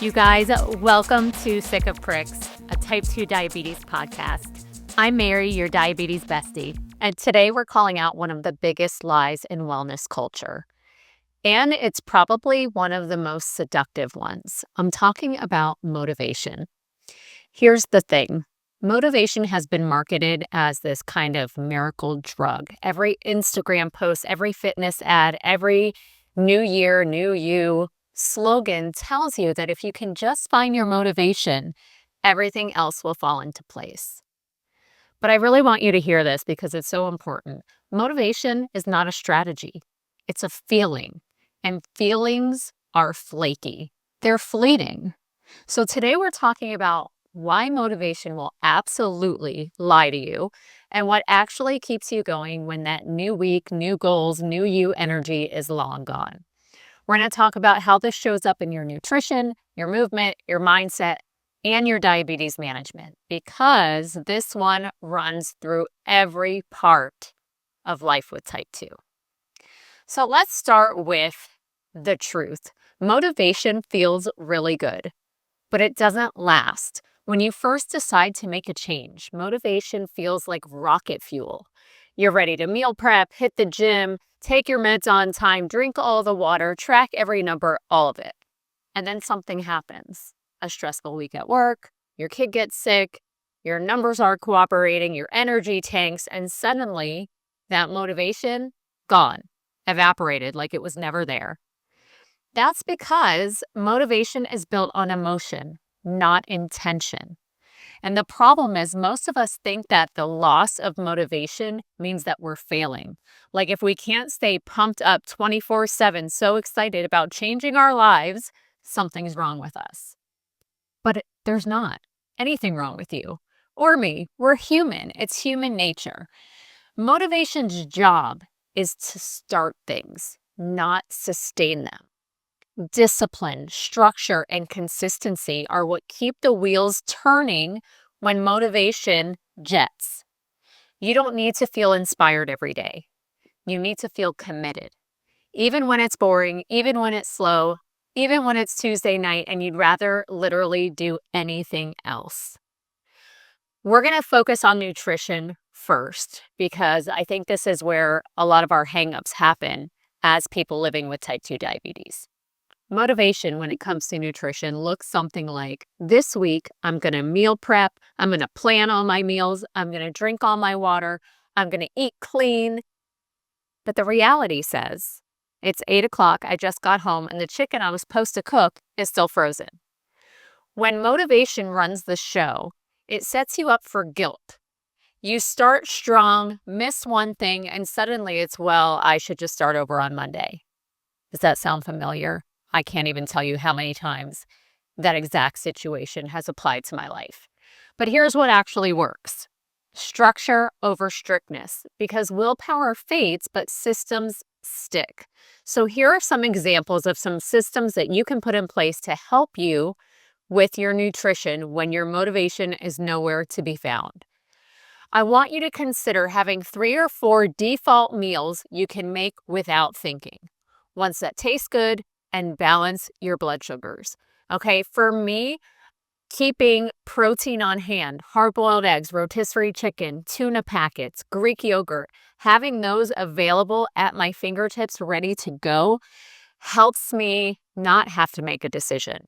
You guys, welcome to Sick of Pricks, a type 2 diabetes podcast. I'm Mary, your diabetes bestie, and today we're calling out one of the biggest lies in wellness culture. And it's probably one of the most seductive ones. I'm talking about motivation. Here's the thing. Motivation has been marketed as this kind of miracle drug. Every Instagram post, every fitness ad, every new year, new you slogan tells you that if you can just find your motivation, everything else will fall into place. But I really want you to hear this because it's so important. Motivation is not a strategy. It's a feeling, and feelings are flaky. They're fleeting. So today we're talking about why motivation will absolutely lie to you and what actually keeps you going when that new week, new goals, new you energy is long gone. We're going to talk about how this shows up in your nutrition, your movement, your mindset, and your diabetes management, because this one runs through every part of life with type 2. So let's start with the truth. Motivation feels really good, but it doesn't last. When you first decide to make a change, motivation feels like rocket fuel. You're ready to meal prep, hit the gym, take your meds on time, drink all the water, track every number, all of it. And then something happens. A stressful week at work, your kid gets sick, your numbers aren't cooperating, your energy tanks, and suddenly that motivation, gone, evaporated like it was never there. That's because motivation is built on emotion, not intention. And the problem is most of us think that the loss of motivation means that we're failing. Like if we can't stay pumped up 24/7, so excited about changing our lives, something's wrong with us. But there's not anything wrong with you or me. We're human. It's human nature. Motivation's job is to start things, not sustain them. Discipline, structure, and consistency are what keep the wheels turning when motivation jets. You don't need to feel inspired every day. You need to feel committed. Even when it's boring, even when it's slow, even when it's Tuesday night and you'd rather literally do anything else. We're going to focus on nutrition first because I think this is where a lot of our hangups happen as people living with type 2 diabetes. Motivation when it comes to nutrition looks something like, this week, I'm going to meal prep, I'm going to plan all my meals, I'm going to drink all my water, I'm going to eat clean. But the reality says, it's 8 o'clock, I just got home, and the chicken I was supposed to cook is still frozen. When motivation runs the show, it sets you up for guilt. You start strong, miss one thing, and suddenly it's, well, I should just start over on Monday. Does that sound familiar? I can't even tell you how many times that exact situation has applied to my life. But here's what actually works. Structure over strictness, because willpower fades, but systems stick. So here are some examples of some systems that you can put in place to help you with your nutrition when your motivation is nowhere to be found. I want you to consider having 3 or 4 default meals you can make without thinking. Ones that taste good and balance your blood sugars. Okay, for me, keeping protein on hand, hard-boiled eggs, rotisserie chicken, tuna packets, Greek yogurt, having those available at my fingertips ready to go helps me not have to make a decision.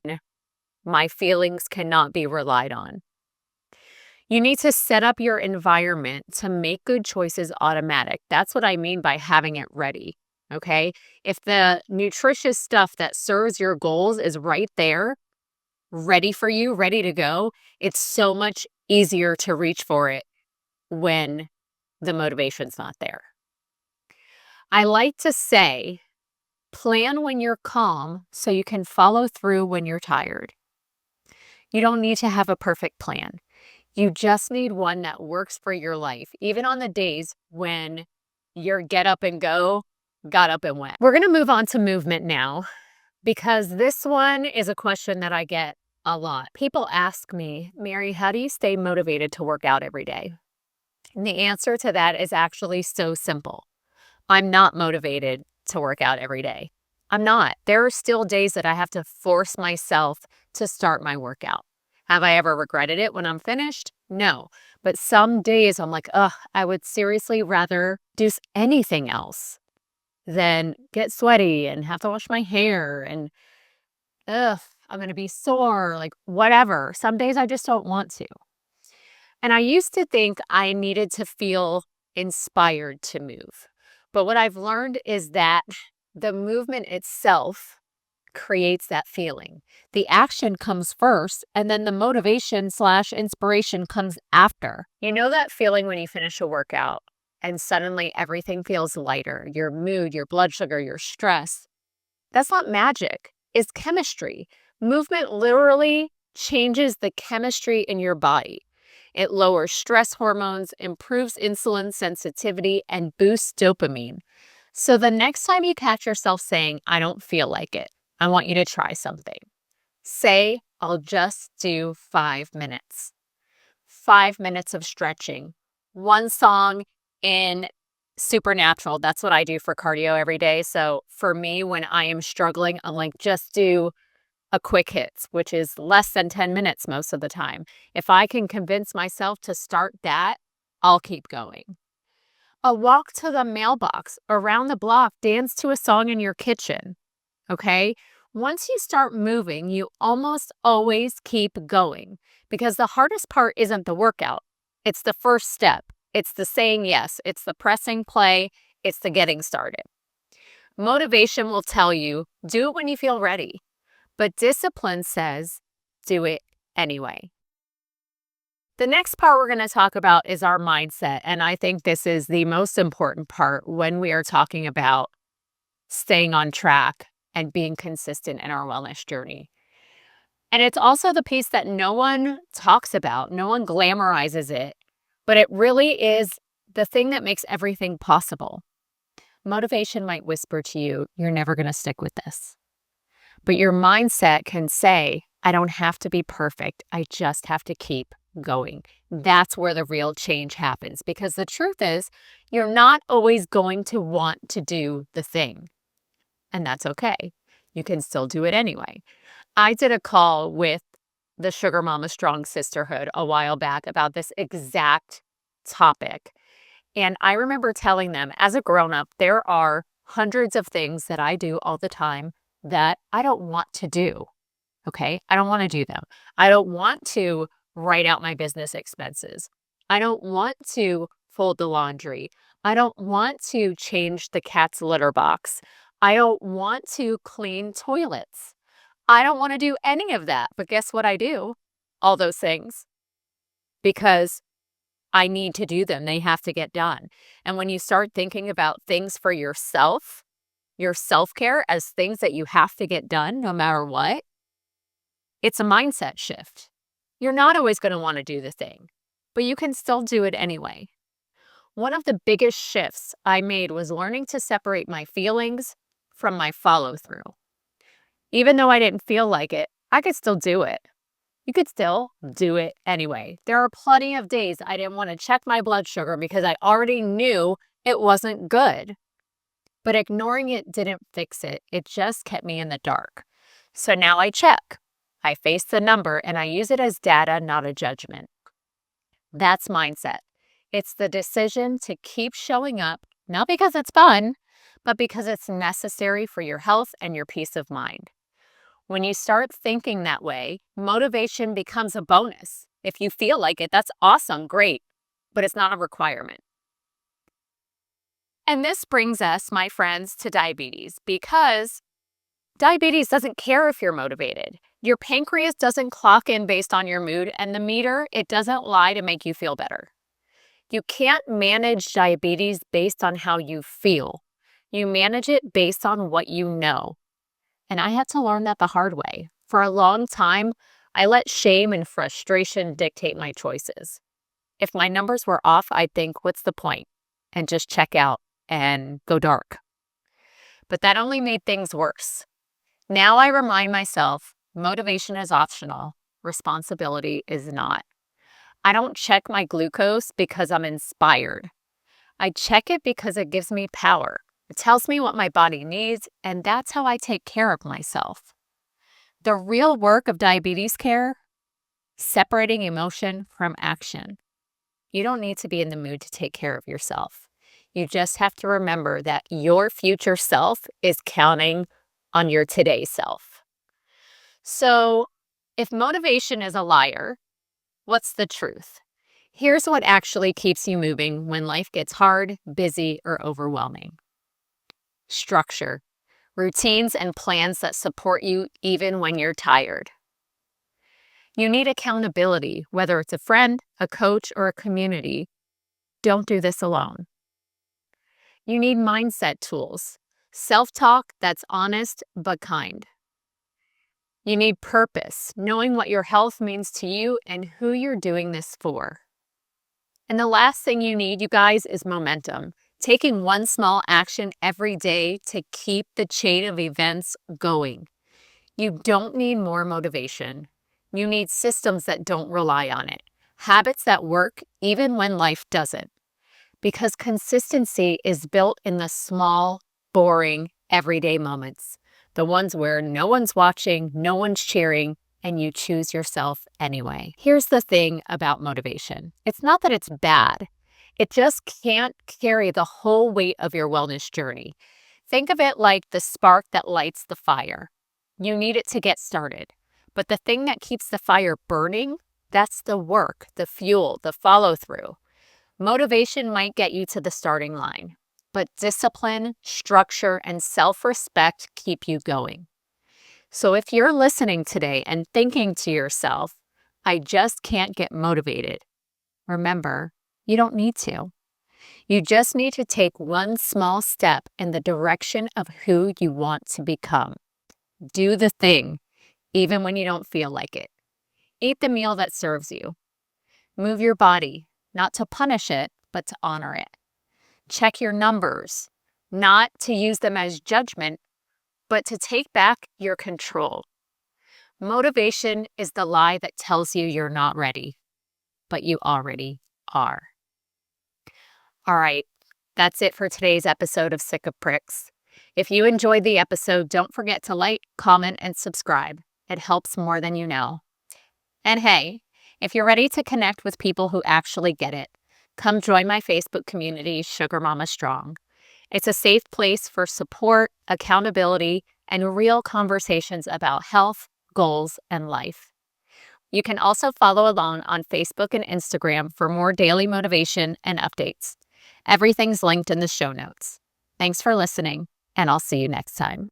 My feelings cannot be relied on. You need to set up your environment to make good choices automatic. That's what I mean by having it ready. Okay, if the nutritious stuff that serves your goals is right there, ready for you, ready to go, it's so much easier to reach for it when the motivation's not there. I like to say, plan when you're calm so you can follow through when you're tired. You don't need to have a perfect plan. You just need one that works for your life, even on the days when your get up and go got up and went. We're going to move on to movement now because this one is a question that I get a lot. People ask me, Mary, how do you stay motivated to work out every day? And the answer to that is actually so simple. I'm not motivated to work out every day. I'm not. There are still days that I have to force myself to start my workout. Have I ever regretted it when I'm finished? No. But some days I'm like, ugh, I would seriously rather do anything else than get sweaty and have to wash my hair and ugh, I'm going to be sore, like whatever. Some days I just don't want to. And I used to think I needed to feel inspired to move. But what I've learned is that the movement itself creates that feeling. The action comes first, and then the motivation/inspiration comes after. You know that feeling when you finish a workout and suddenly everything feels lighter, your mood, your blood sugar, your stress. That's not magic. It's chemistry. Movement literally changes the chemistry in your body. It lowers stress hormones, improves insulin sensitivity, and boosts dopamine. So the next time you catch yourself saying, I don't feel like it, I want you to try something. Say, I'll just do 5 minutes. 5 minutes of stretching. One song in Supernatural. That's what I do for cardio every day. So for me, when I am struggling, I'm like, just do a quick hits, which is less than 10 minutes most of the time. If I can convince myself to start that, I'll keep going. A walk to the mailbox, around the block, dance to a song in your kitchen. Okay? Once you start moving, you almost always keep going because the hardest part isn't the workout. It's the first step. It's the saying yes. It's the pressing play. It's the getting started. Motivation will tell you, do it when you feel ready. But discipline says, do it anyway. The next part we're going to talk about is our mindset. And I think this is the most important part when we are talking about staying on track and being consistent in our wellness journey. And it's also the piece that no one talks about, no one glamorizes it, but it really is the thing that makes everything possible. Motivation might whisper to you, you're never going to stick with this. But your mindset can say, I don't have to be perfect. I just have to keep going. That's where the real change happens because the truth is, you're not always going to want to do the thing. And that's okay. You can still do it anyway. I did a call with the Sugar Mama Strong Sisterhood a while back about this exact topic. And I remember telling them as a grown-up, there are hundreds of things that I do all the time that I don't want to do. Okay? I don't want to do them. I don't want to write out my business expenses. I don't want to fold the laundry. I don't want to change the cat's litter box. I don't want to clean toilets. I don't want to do any of that. But guess what I do? All those things. Because I need to do them. They have to get done. And when you start thinking about things for yourself, your self-care as things that you have to get done no matter what, it's a mindset shift. You're not always going to want to do the thing, but you can still do it anyway. One of the biggest shifts I made was learning to separate my feelings from my follow-through. Even though I didn't feel like it, I could still do it. You could still do it anyway. There are plenty of days I didn't want to check my blood sugar because I already knew it wasn't good. But ignoring it didn't fix it. It just kept me in the dark. So now I check. I face the number and I use it as data, not a judgment. That's mindset. It's the decision to keep showing up, not because it's fun, but because it's necessary for your health and your peace of mind. When you start thinking that way, motivation becomes a bonus. If you feel like it, that's awesome, great, but it's not a requirement. And this brings us, my friends, to diabetes because diabetes doesn't care if you're motivated. Your pancreas doesn't clock in based on your mood, and the meter, it doesn't lie to make you feel better. You can't manage diabetes based on how you feel. You manage it based on what you know. And I had to learn that the hard way. For a long time, I let shame and frustration dictate my choices. If my numbers were off, I'd think, what's the point? And just check out and go dark. But that only made things worse. Now I remind myself, motivation is optional. Responsibility is not. I don't check my glucose because I'm inspired. I check it because it gives me power. It tells me what my body needs, and that's how I take care of myself. The real work of diabetes care, separating emotion from action. You don't need to be in the mood to take care of yourself. You just have to remember that your future self is counting on your today self. So, if motivation is a liar, what's the truth? Here's what actually keeps you moving when life gets hard, busy, or overwhelming. Structure, routines, and plans that support you even when you're tired. You need accountability, whether it's a friend, a coach, or a community. Don't do this alone. You need mindset tools, self-talk that's honest but kind. You need purpose, knowing what your health means to you and who you're doing this for. And the last thing you need, you guys, is momentum. Taking one small action every day to keep the chain of events going. You don't need more motivation. You need systems that don't rely on it. Habits that work even when life doesn't. Because consistency is built in the small, boring, everyday moments. The ones where no one's watching, no one's cheering, and you choose yourself anyway. Here's the thing about motivation. It's not that it's bad. It just can't carry the whole weight of your wellness journey. Think of it like the spark that lights the fire. You need it to get started. But the thing that keeps the fire burning, that's the work, the fuel, the follow-through. Motivation might get you to the starting line, but discipline, structure, and self-respect keep you going. So if you're listening today and thinking to yourself, I just can't get motivated, remember, you don't need to. You just need to take one small step in the direction of who you want to become. Do the thing, even when you don't feel like it. Eat the meal that serves you. Move your body, not to punish it, but to honor it. Check your numbers, not to use them as judgment, but to take back your control. Motivation is the lie that tells you you're not ready, but you already are. All right, that's it for today's episode of Sick of Pricks. If you enjoyed the episode, don't forget to like, comment, and subscribe. It helps more than you know. And hey, if you're ready to connect with people who actually get it, come join my Facebook community, Sugar Mama Strong. It's a safe place for support, accountability, and real conversations about health, goals, and life. You can also follow along on Facebook and Instagram for more daily motivation and updates. Everything's linked in the show notes. Thanks for listening, and I'll see you next time.